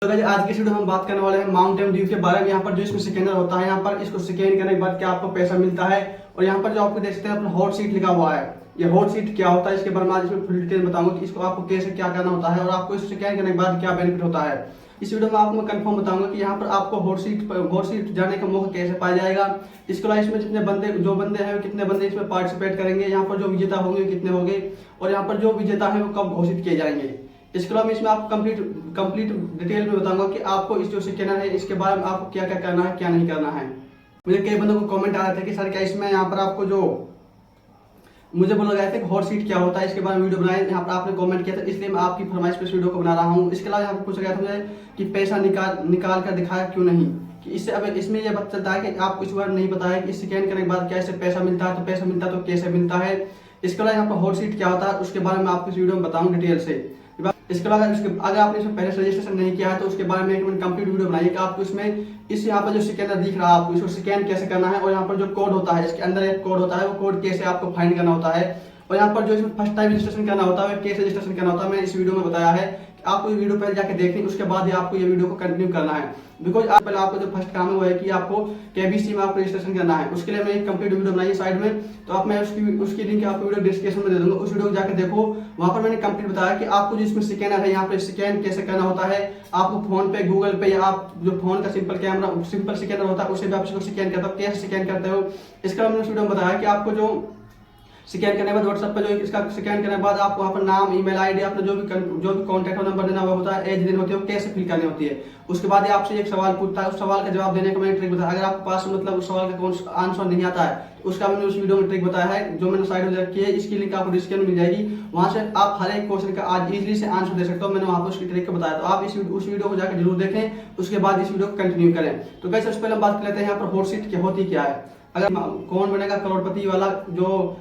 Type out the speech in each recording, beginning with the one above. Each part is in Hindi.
तो गाइस आज की वीडियो में हम बात करने वाले हैं माउंटेन ड्यू के बारे में। यहाँ पर जो इसमें स्कैनर होता है, यहाँ पर इसको स्कैन करने के बाद क्या आपको पैसा मिलता है। और यहाँ पर जो आपको देख सकते हैं अपना हॉट सीट लिखा हुआ है, ये हॉट सीट क्या होता है इसके बारे में आज इसमें फुल डिटेल बताऊंगा कि इसको आपको कैसे क्या करना होता है और आपको इसको स्कैन करने के बाद क्या बेनिफिट होता है। इस वीडियो में आपको मैं कंफर्म बताऊंगा कि यहाँ पर आपको हॉट सीट जाने का मौका कैसे पाया जाएगा। इसके अलावा इसमें जितने बंदे हैं कितने बंदे इसमें पार्टिसिपेट करेंगे, यहाँ पर जो विजेता होंगे कितने होंगे और यहाँ पर जो विजेता है वो कब घोषित किए जाएंगे। इसके अलावा इसमें आपको कंप्लीट डिटेल में बताऊंगा कि आपको इस जो स्कैनर है इसके बारे में आपको क्या क्या करना है क्या नहीं करना है। मुझे कई बंदों को कमेंट आ रहे थे कि सर क्या इसमें यहाँ पर आपको जो मुझे बोला गया था कि हॉट सीट क्या होता है इसके बारे में वीडियो बनाए, यहाँ पर आपने कमेंट किया था इसलिए मैं आपकी फरमाइश पे इस वीडियो को बना रहा हूँ। इसके अलावा यहाँ पर पूछा गया था मुझे कि पैसा निकाल कर दिखाया क्यों नहीं, कि इससे अब इसमें यह पता चलता है कि आपको इस बार नहीं पता है कि स्कैन करने के बाद क्या इससे पैसा मिलता है, तो पैसा मिलता है तो कैसे मिलता है। इसके अलावा यहाँ पर हॉट सीट क्या होता है उसके बारे में आपको इस वीडियो में बताऊँ डिटेल से। इसके अलावा अगर आपने इसमें पहले से रजिस्ट्रेशन नहीं किया है तो उसके बारे में एक मैंने कंप्लीट वीडियो बनाई है कि आपको इसमें इस यहाँ पर जो स्कैनर दिख रहा है आपको इसको स्कैन कैसे करना है और यहाँ पर जो कोड होता है इसके अंदर एक कोड होता है वो कोड कैसे आपको फाइंड करना होता है और यहाँ पर जो इसमें फर्स्ट टाइम रजिस्ट्रेशन करना होता है कैसे रजिस्ट्रेशन करना होता है मैंने इस वीडियो में बताया है। आपको ये वीडियो पहले जाके देखनी उसके बाद ही आपको ये वीडियो को कंटिन्यू करना है, बिकॉज पहले आपको जो फर्स्ट काम है वो है कि आपको केबीसी में आपको रजिस्ट्रेशन करना है। उसके लिए मैं एक कंप्लीट वीडियो बनाई है साइड में, तो आप मैं उसकी लिंक आपको वीडियो डिस्क्रिप्शन में दे दूंगा, उस वीडियो को जाकर देखो। वहां पर मैंने कंप्लीट बताया कि आपको जो इसमें स्कैनर है यहाँ पर स्कैन कैसे करना होता है। आपको फोन पे गूगल पे या आप जो फोन का सिंपल स्कैनर होता है उससे भी आप इसको स्कैन करते हो, कैसे स्कैन करते हो। इसके बाद मैंने उस वीडियो में बताया कि आपको जो स्कैन करने के बाद व्हाट्सएप पे जो इसका स्कैन करने के बाद आपको वहाँ पर नाम ईमेल आईडी अपना जो भी कॉन्टैक्ट नंबर देना हुआ होता है, एज देनी होती है, वो कैसे फिल करनी होती है। उसके बाद ये आपसे एक सवाल पूछता है, उस सवाल का जवाब देने का मैंने ट्रिक बताया। अगर आपके पास मतलब उस सवाल का आंसर नहीं आता है तो उसका मैंने उस वीडियो में ट्रिक बताया है जो मैंने साइड में रखी है, इसकी लिंक आपको डिस्क्रिप्शन में मिल जाएगी। वहां से आप हर एक क्वेश्चन का आज इजीली से आंसर दे सकते हो, मैंने वहां पर उसकी ट्रिक बताया। तो आप उस वीडियो को जाकर जरूर देखें, उसके बाद इस वीडियो को कंटिन्यू करें। तो कैसे सबसे पहले हम बात कर लेते हैं यहाँ पर हॉट सीट होती क्या है। अगर कौन बनेगा करोड़पति वाला जो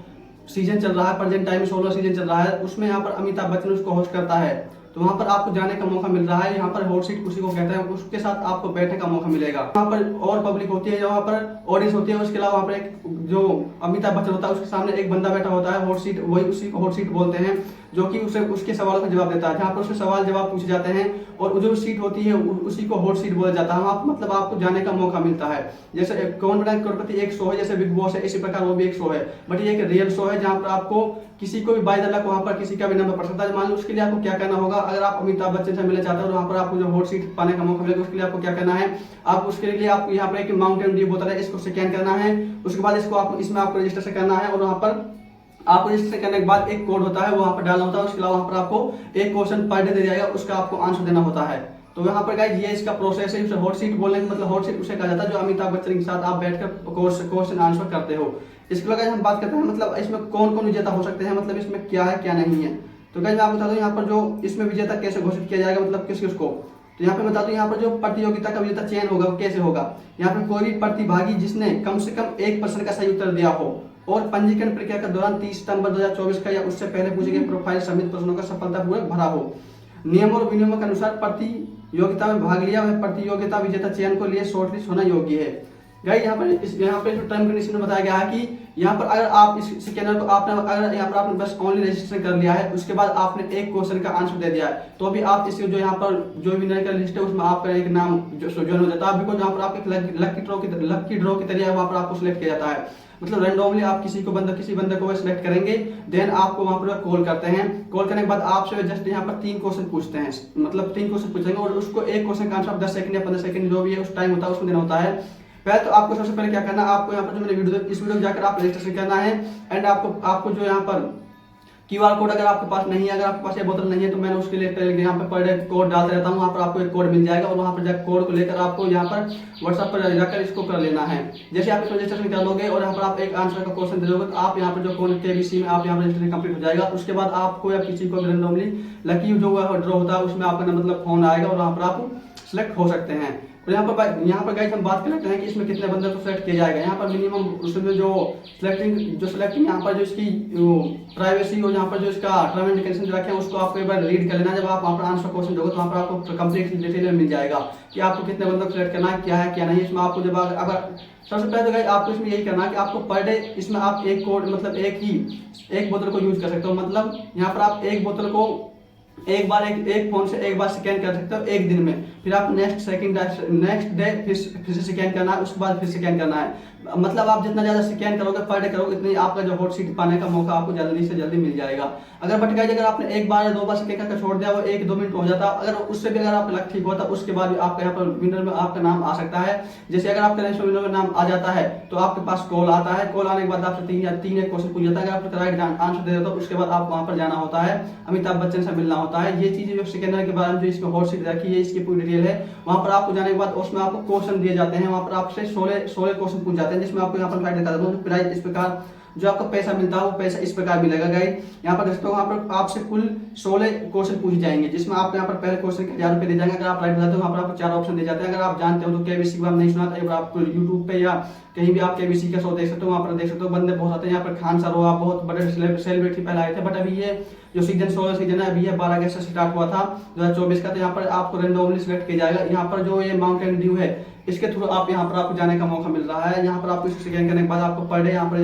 सीजन चल रहा है, प्रेजेंट टाइम में 16 सीजन चल रहा है, उसमें यहाँ पर अमिताभ बच्चन उसको होस्ट करता है, तो वहां पर आपको जाने का मौका मिल रहा है। यहाँ पर हॉट सीट उसी को कहते हैं, उसके साथ आपको बैठने का मौका मिलेगा। वहाँ पर और पब्लिक होती है, वहाँ पर ऑडियंस होती है। उसके अलावा वहाँ पर एक जो अमिताभ बच्चन होता है उसके सामने एक बंदा बैठा होता है, हॉट सीट वही उसी को हॉट सीट बोलते हैं, जो कि उसके सवालों का जवाब देता है। जहाँ पर उससे सवाल जवाब पूछे जाते हैं और जो सीट होती है उसी को हॉट सीट बोला जाता है। वहाँ मतलब आपको जाने का मौका मिलता है। जैसे कौन बनेगा करोड़पति एक शो है, जैसे बिग बॉस है, इसी प्रकार वो भी एक शो है, बट ये एक रियल शो है जहाँ पर आपको किसी को भी बाय द लक वहाँ पर किसी का भी नंबर पड़ सकता है। मान लो उसके लिए आपको क्या करना होगा, अगर आप अमिताभ बच्चन से मिलना चाहते हो वहाँ पर आपको जो हॉट सीट पाने का मौका मिलेगा, उसके लिए आपको क्या करना है, आप उसके लिए आपको यहाँ पर एक माउंटेन ड्यू बोतल है, इसको स्कैन करना है। उसके बाद इसमें आपको रजिस्ट्रेशन करना है और वहाँ पर आपको रजिस्टर करने के बाद एक कोड होता है वो वहाँ पर डालना होता है। उसके अलावा वहाँ पर आपको एक क्वेश्चन पर डे दे जाएगा, उसका आपको आंसर देना होता है। तो यहाँ पर गाइस ये इसका प्रोसेस है। हॉट सीट बोलने का मतलब हॉट सीट उसे कहा जाता है जो अमिताभ बच्चन के साथ आप बैठकर क्वेश्चन आंसर करते हो। इसके बाद हम बात करते हैं मतलब इसमें कौन कौन विजेता हो सकते हैं, मतलब इसमें क्या है क्या नहीं है। तो गाइस मैं आपको बता दूं यहाँ पर जो इसमें विजेता कैसे घोषित किया जाएगा, मतलब किस को। तो यहाँ पे बता दूं यहाँ पर जो प्रतियोगिता का विजेता चयन होगा वो कैसे होगा। यहाँ पर कोई भी प्रतिभागी जिसने कम से कम एक प्रश्न का सही उत्तर दिया हो और पंजीकरण प्रक्रिया के दौरान 30 सितंबर 2024 का या उससे पहले पूछे गए प्रोफाइल समित प्रश्नों का सफलतापूर्वक भरा हो, नियमों और विनियमों के अनुसार प्रतियोगिता में भाग लिया, वह प्रतियोगिता विजेता चयन को लिए शॉर्टलिस्ट होना योग्य है। गाइस यहाँ पे टर्म कंडीशन में बताया गया है कि यहाँ पर अगर आप इस स्कैनर को अगर यहाँ पर आपने बस ओनली रजिस्ट्रेशन कर लिया है, उसके बाद आपने एक क्वेश्चन का आंसर दे दिया है, तो भी आप इसके जो यहाँ पर जो विनर का लिस्ट है उसमें आपका एक नाम जो ज्वाइन हो जाता है। बिकॉज यहाँ पर आप एक लकी ड्रॉ की तरह वहाँ पर आपको सिलेक्ट किया जाता है। मतलब रैंडमली आप किसी बंदे को सिलेक्ट करेंगे, देन आपको वहां पर कॉल करते हैं। कॉल करने के बाद आपसे जस्ट यहाँ पर 3 क्वेश्चन पूछते हैं, मतलब 3 क्वेश्चन पूछेंगे और उसको एक क्वेश्चन का आंसर 10 सेकंड या 15 सेकंड जो भी है उस टाइम होता है उसमें देना होता है। पहले तो आपको सबसे पहले क्या करना है, आपको यहाँ पर जो मैंने इस वीडियो में जाकर आप रजिस्ट्रेशन करना है एंड आपको जो यहाँ पर QR कोड अगर आपके पास नहीं है, अगर आपके पास ये बोतल नहीं है तो मैंने उसके लिए टेलीग्राम पर डे कोड डालते रहता हूँ, वहाँ पर आपको एक कोड मिल जाएगा और वहाँ पर जाकर कोड को लेकर आपको यहाँ पर व्हाट्सएप पर जाकर इसको कर लेना है। जैसे आप रजिस्ट्रेशन कर लोगे और यहाँ पर आप एक आंसर का क्वेश्चन दे दोगे तो आप यहाँ पर जो कोड केबीसी में आप यहाँ पर रजिस्ट्रेशन कंप्लीट हो जाएगा। उसके बाद आपको या किसी को रैंडमली लकी जो ड्रॉ होता है उसमें आपका मतलब फोन आएगा और वहाँ पर आप सिलेक्ट हो सकते हैं। और यहाँ पर गाइस हम बात कर लेते हैं कि इसमें कितने बंदे को सिलेक्ट किया जाएगा। यहाँ पर मिनिमम उसमें जो सिलेक्टिंग यहाँ पर जो इसकी प्राइवेसी और यहाँ पर जो इसका टर्म एंड कंडीशन रखे हैं उसको आपको एक बार रीड कर लेना। जब आप वहाँ पर आंसर क्वेश्चन दोगे तो वहाँ पर आपको कंप्लीट डिटेल मिल जाएगा कि आपको कितने बंदों को सिलेक्ट करना है क्या नहीं। इसमें आपको जब अगर सबसे पहले तो गाइस आपको इसमें यही करना है कि आपको पर डे इसमें आप एक कोड मतलब एक बोतल को यूज कर सकते हो। मतलब यहाँ पर आप एक बोतल को एक फोन से एक बार स्कैन कर सकते हो एक दिन में। फिर आपको नेक्स्ट डे फिर से स्कैन करना है, उसके बाद फिर स्कैन करना है। मतलब आप जितना ज्यादा स्कैन करोगे पर डे करोगे, इतनी आपका जो हॉट सीट पाने का मौका आपको जल्दी से जल्दी मिल जाएगा। अगर बट गाइस अगर आपने एक बार या दो बार स्कैन करके छोड़ दिया, वो 1-2 मिनट हो जाता, अगर उससे भी अगर आपका लक ठीक होता उसके बाद भी आपके यहाँ पर विनर में आपका नाम आ सकता है। जैसे अगर आपका नेक्स्ट विनर में नाम आ जाता है तो आपके पास कॉल आता है, कॉल आने के बाद आपसे 3 एक क्वेश्चन पूछ जाता है। अगर आपको राइट आंसर दे देते हो उसके बाद आपको वहां पर जाना होता है, अमिताभ बच्चन से मिलना होता है। ये चीजें जो स्कैनर के बारे में जो इसमें हॉट सीट रखी है, इसकी पूरी डिटेल है। वहां पर आपको जाने के बाद उसमें आपको क्वेश्चन दिए जाते हैं, वहां पर आपसे 16 क्वेश्चन पूछ जाते हैं, जिसमें आपको यहाँ पर प्राइस इस प्रकार जो आपको पैसा मिलता है वो पैसा इस प्रकार मिलेगा गाइस। यहाँ पर दोस्तों वहाँ पर आपसे कुल 16 क्वेश्चन पूछे जाएंगे, जिसमें आपको यहाँ पर पहले क्वेश्चन के 1000 रुपए दे जाएंगे। अगर आप राइट बताते हो वहाँ पर आपको 4 ऑप्शन दे जाते हैं। अगर आप जानते हो तो केबीसी का नहीं सुना तो आप यूट्यूब पे या कहीं भी आप केबीसी का शो देख सकते हो, वहाँ पर देख सकते हो बंदे बहुत आते हैं। यहाँ पर खान सर हो, आप बहुत बड़े सेलिब्रिटी पहले आए थे, बट अभी ये जो सीजन 16 सीजन है अभी ये 12 अगस्त से स्टार्ट हुआ था 2024 का। तो यहाँ पर आपको रेंडमली सिलेक्ट किया जाएगा। यहाँ पर जो ये माउंटेन ड्यू है इसके थ्रू आप यहाँ पर आपको जाने का मौका मिल रहा है। यहाँ पर आपको इसको स्कैन करने के बाद आपको पर डे यहाँ पर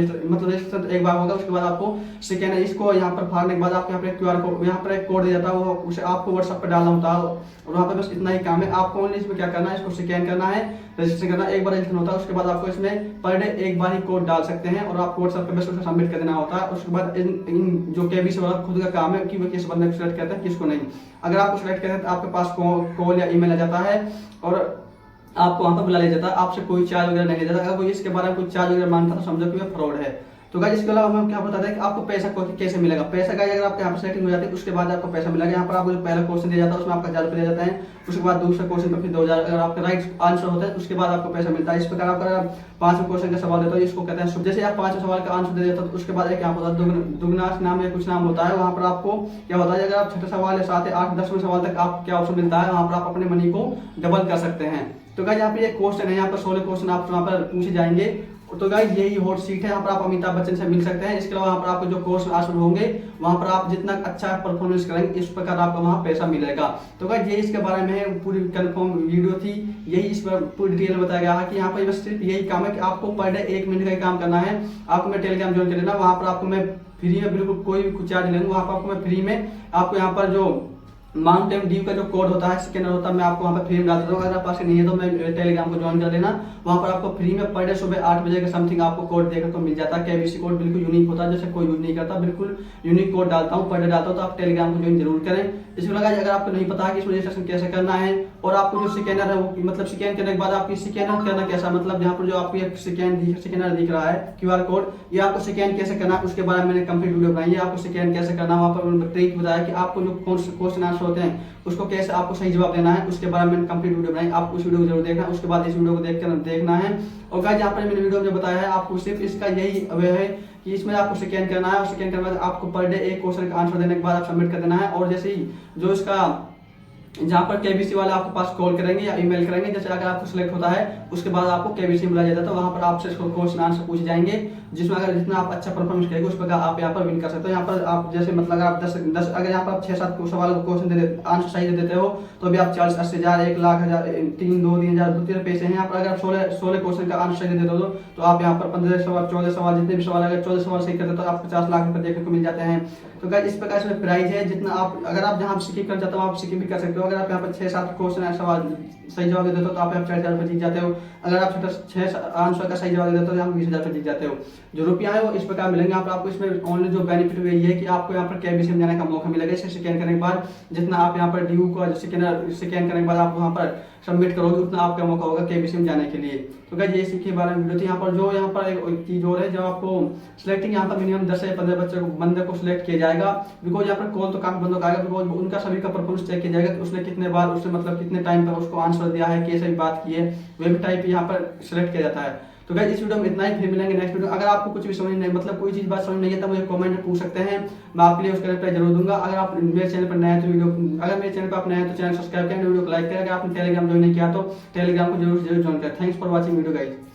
रजिस्टर एक बार होगा, उसके बाद आपको स्कैन इसको यहाँ पर फाड़ने के बाद आपको यहाँ पर क्यूआर कोड, यहाँ पर एक कोड दिया जाता है, वो उसे आपको व्हाट्सएप पर डालना होता है। और वहाँ पर बस इतना ही काम है, आपको ओनली इसमें क्या करना है, इसको स्कैन करना है, रजिस्टर करना है। एक बार रजिस्टर होता है उसके बाद आपको इसमें पर डे एक बार ही कोड डाल सकते हैं और आपको व्हाट्सएप पे बस उसको सबमिट कर देना होता है। उसके बाद इन जो केबीसी वाला खुद का काम है कि वो किस बंदे को सिलेक्ट करता है किसको नहीं। अगर आपको सिलेक्ट करते हैं तो आपके पास कॉल या ईमेल आ जाता है और आपको वहां पर बुला लिया जाता है। आपसे कोई चार्ज वगैरह नहीं लिया जाता। अगर कोई इसके बारे में कोई चार्ज वगैरह मांगता तो समझो कि वो फ्रॉड है। तो गाइस इसके अलावा हम क्या बताते हैं कि आपको पैसा कैसे मिलेगा। पैसा गाइस अगर आपके यहाँ पर सेटिंग हो जाती है उसके बाद आपको पैसा मिलेगा। यहाँ पर आपको जो पहला क्वेश्चन दिया जाता है उसमें आपका 1000 रुपये दिया जाता है, उसके बाद दूसरे क्वेश्चन पर फिर 2000। अगर आपका राइट आंसर होता है उसके बाद आपको पैसा मिलता है। इस प्रकार आपका 5वें क्वेश्चन का सवाल देता है, इसको कहते हैं जैसे आप 5वें सवाल का आंसर दे देते हो तो उसके बाद एक यहाँ होता है दुगनास नाम या कुछ नाम होता है। वहाँ पर आपको क्या होता है, अगर आप 6ठे सवाल या 7, 8, 10वें सवाल तक आपको क्या ऑप्शन मिलता है, वहाँ पर आप अपने मनी को डबल कर सकते हैं। तो गाइस यहाँ पे ये क्वेश्चन है, यहाँ पर 16 क्वेश्चन आप वहाँ पर पूछे जाएंगे। तो गाइस यही हॉट सीट है, यहाँ पर आप अमिताभ बच्चन से मिल सकते हैं। इसके अलावा यहाँ पर आपको जो क्वेश्चन आंसर होंगे वहाँ पर आप जितना अच्छा परफॉर्मेंस करेंगे इस प्रकार आपको वहाँ पैसा मिलेगा। तो गाइस ये इसके बारे में पूरी कंफर्म वीडियो थी, यही इस पर पूरी डिटेल में बताया गया है कि यहाँ पर बस सिर्फ यही काम है कि आपको पर डे 1 मिनट का ही काम करना है। आपको मैं टेलीग्राम ज्वाइन कर लेना, वहाँ पर आपको मैं फ्री में, बिल्कुल कोई भी कुछ चार्ज नहीं लूंगा, वहाँ पर आपको मैं फ्री में आपको यहाँ पर जो माउंटेन ड्यू का जो कोड होता है, स्कैनर होता है, मैं आपको वहाँ पर फ्री में डाल देता हूँ। अगर आप पास नहीं है तो मैं टेलीग्राम को ज्वाइन कर लेना, वहाँ पर आपको फ्री में पर डे सुबह 8 बजे के समथिंग आपको कोड देखने को मिल जाता है। केबीसी कोड बिल्कुल यूनिक होता है, जैसे कोई यूज नहीं करता, बिल्कुल यूनिक कोड डालता हूँ, पर डे डालता हूँ। तो आप टेलीग्राम को ज्वाइन जरूर करें। इसमें लगा अगर आपको नहीं पता है कि इसमें रजिस्ट्रेशन कैसे करना है और आपको जो स्कैनर है वो मतलब स्कैन करने के बाद आपकी स्कैनर करना कैसा, मतलब यहाँ पर जो आपको एक स्कैनर दिख रहा है क्यूआर कोड, ये आपको स्कैन कैसे करना है उसके बारे में मैंने कंप्लीट वीडियो बनाई है। आपको स्कैन कैसे करना है, वहाँ पर ट्रिक बताया कि आपको जो क्वेश्चन आंसर होते हैं उसको कैसे आपको सही जवाब देना है, उसके बारे में मैंने कंप्लीट वीडियो बनाई। आप उस वीडियो को जरूर देखना, उसके बाद इस वीडियो को देखना है। और गाइस यहाँ पर मैंने वीडियो में बताया है आपको सिर्फ इसका यही वे है कि इसमें आपको स्कैन करना है और स्कैन करने के बाद आपको पर डे एक क्वेश्चन का आंसर देने के बाद आप सबमिट कर देना है। और जैसे ही जो इसका जहाँ पर केबीसी वाले आपके पास कॉल करेंगे या ईमेल करेंगे, जैसे अगर आपको सिलेक्ट होता है उसके बाद आपको केबीसी बुलाया जाता है, तो वहाँ पर आपसे क्वेश्चन आंसर पूछे जाएंगे, जिसमें अगर जितना आप अच्छा परफॉर्मेंस करेंगे उस प्रकार आप यहाँ पर विन कर सकते हो। यहाँ पर आप जैसे मतलब अगर आप 10 अगर यहाँ पर आप 6-7 सवाल क्वेश्चन आंसर सही दे देते हो तो भी आप 40-80,000, 1,00,000, 3-2-3,000 2-3 पैसे हैं। यहाँ पर अगर आप 16 क्वेश्चन का आंसर सही दे देते हो तो आप यहाँ पर 15 सवाल 14 सवाल जितने भी सवाल, अगर 14 सवाल सही करते हो तो आप 50 लाख रुपए देखने को मिल जाते हैं। तो गाइस इस प्रकार इसमें प्राइस है, जितना आप अगर आप जहाँ स्किप कर जाते हो आप स्किप भी कर सकते हो। अगर आप यहाँ पर 6-7 क्वेश्चन सवाल सही जवाब दे देते हो तो आप 40,000 रुपये जीत जाते हो। अगर आप 6 आंसर का सही जवाब दे देते हो तो आप 20,000 रुपये जीत जाते हो। जो रुपया है वो इस प्रकार मिलेंगे। यहाँ पर आपको इसमें ओनली जो बेनिफिट हुआ ये है कि आपको यहाँ पर केबीसी में जाने का मौका मिलेगा। इसे स्कैन करने के बाद जितना आप यहाँ पर ड्यू को स्कैन करने के बाद आप वहाँ पर सबमिट करोगे उतना आपका मौका होगा केबीसी में जाने के लिए। तो गाइस ये इसके बारे में वीडियो थी। यहाँ पर जो यहाँ पर एक चीज और है, जब आपको सिलेक्टिंग यहाँ पर मिनिमम 10 से 15 बंदे को सिलेक्ट किया जाएगा, बिकॉज यहाँ पर कॉल तो काफी बंदों का आएगा, बिकॉज उनका सभी का परफॉर्मेंस चेक किया जाएगा कि उसने कितने बार उसने मतलब कितने टाइम पर उसको आंसर दिया है, कैसे भी बात की है, वे भी टाइप यहाँ पर सिलेक्ट किया जाता है। तो गाइस इस वीडियो में इतना ही, फिर मिलेंगे नेक्स्ट वीडियो। अगर आपको कुछ भी समझ नहीं मतलब कोई चीज बात समझ नहीं है तो मुझे कमेंट में पूछ सकते हैं, मैं आपके लिए उसका रिप्लाई जरूर दूंगा। अगर आप मेरे चैनल पर नए हैं तो अगर मेरे चैनल पर आप नए हैं तो चैनल सब्सक्राइब करें, वीडियो को लाइक करें। अगर आपने टेलीग्राम ज्वाइन नहीं किया तो टेलीग्राम को जरूर ज्वाइन करें। Thanks for watching video guys.